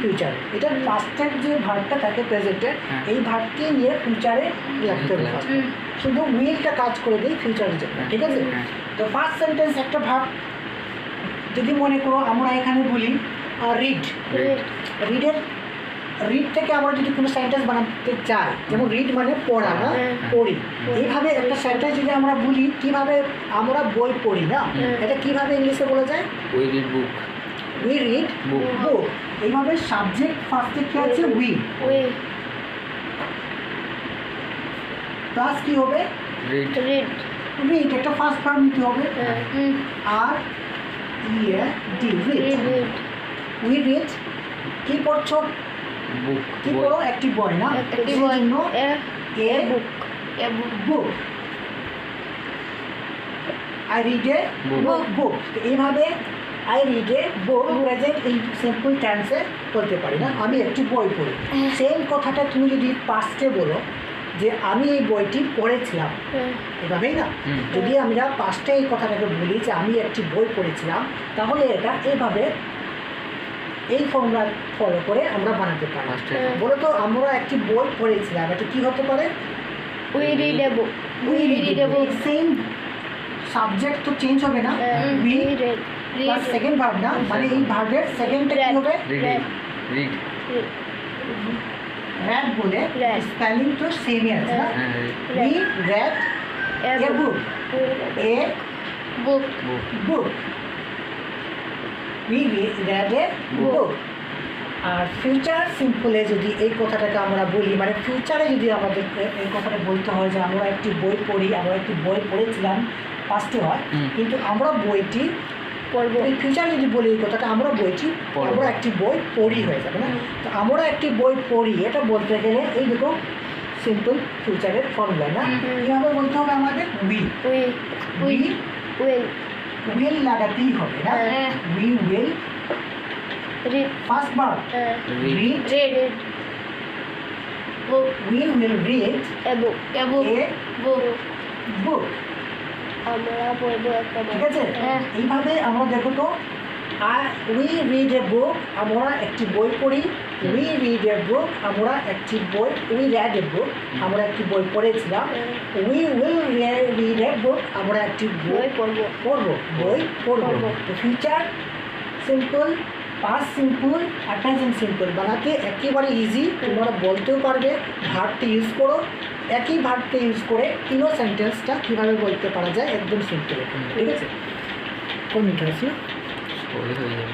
ফিউচারে। এটা পাস্টের যে ভার্বটা থাকে প্রেজেন্টের, এই ভার্বকে নিয়ে ফিউচারে লাগতে হবে, শুধু উইলটা কাজ করে দিই ফিউচারের জন্য, ঠিক আছে? তো ফার্স্ট সেন্টেন্স একটা ভার্ব, যদি মনে করো আমরা এখানে বলি রিড, রিড থেকে আমরা যদি কোনো সেন্টেন্স বানাতে চাই, যেমন রিড মানে পড়া, না পড়ি, এইভাবে একটা সেন্টেন্স যদি আমরা বলি, কিভাবে আমরা বই পড়ি, না এটা কিভাবে ইংলিশে বলা যায়? We read book, we read বুক। এইভাবে সাবজেক্ট ফার্স্টে কি আছে? উই, প্লাস কি হবে? রিড, রিড একটা ফার্স্ট ভার্ব নিতে হবে, আর ডি, রিড। উই রিড কি পড়ছো? বুক, কি পড়ো? একটি বই, না এই জন্য এ বুক, আই রিড এ বুক। এইভাবে I read a book present এই সিম্পল টেন্সে বলতে পারি, না আমি একটি বই পড়ি। সেম কথাটা তুমি যদি পাস্টে বলো যে আমি এই বইটি পড়েছিলাম, এভাবেই না? যদি আমরা পাস্টে এই কথাটাকে বলি যে আমি একটি বই পড়েছিলাম, তাহলে এটা এইভাবে এই ফর্মুলা ফলো করে আমরা বানাতে পারি। বলো তো, আমরা একটি বই পড়েছিলাম, এটা কি হতে পারে? We read a book, we read a book. Same subject তো চেঞ্জ হবে না, উই প্লাস সেকেন্ড ভার্ব, না মানে এই ভার্বের সেকেন্ডটা কি হবে? রিড, রেড বলে স্পেলিং তো সেমই আছে, না? We read a book, a book, book, we read a book. আর ফিউচার সিম্পলে যদি এই কথাটাকে আমরা বলি, মানে ফিউচারে যদি আমাদের এই কথাটা বলতে হয় যে আমরা একটি বই পড়ি, আমরা একটি বই পড়েছিলাম, পাস্টে হয়, কিন্তু আমরা বইটি পড়বো। এই ফিউচার যদি বলি এই কথাটা, আমরা বইটি আমরা একটি বই পড়ি হয়ে যাবে, না? তো আমরা একটি বই পড়ি এটা বলতে গেলে এই দেখো সিম্পল ফিউচারের ফর্মুলা, না? কীভাবে বলতে হবে আমাদের? উইল লাগাতেই হবে, না? We will first verb read, we will read a book, a book। আমরা পড়বো একটা বই, ঠিক আছে? এইভাবে আমরা দেখো তো, we read a book আমরা একটি বই পড়ি, we read a book আমরা একটি বই, we read a book আমরা একটি বই পড়েছিলাম, we will read a book আমরা একটি বই পড়বো। তো ফিউচার সিম্পল, পাস্ট সিম্পল আর প্রেজেন্ট সিম্পল বানাতে একেবারে ইজি, তোমরা বলতেও পারবে। ভার্বটি ইউজ করো, একই ভার্বকে ইউজ করে তিনও সেন্টেন্সটা কীভাবে বলতে পারা যায় একদম সিম্পল, ঠিক আছে? কোন মিনিট আছে? হয়ে যাবে।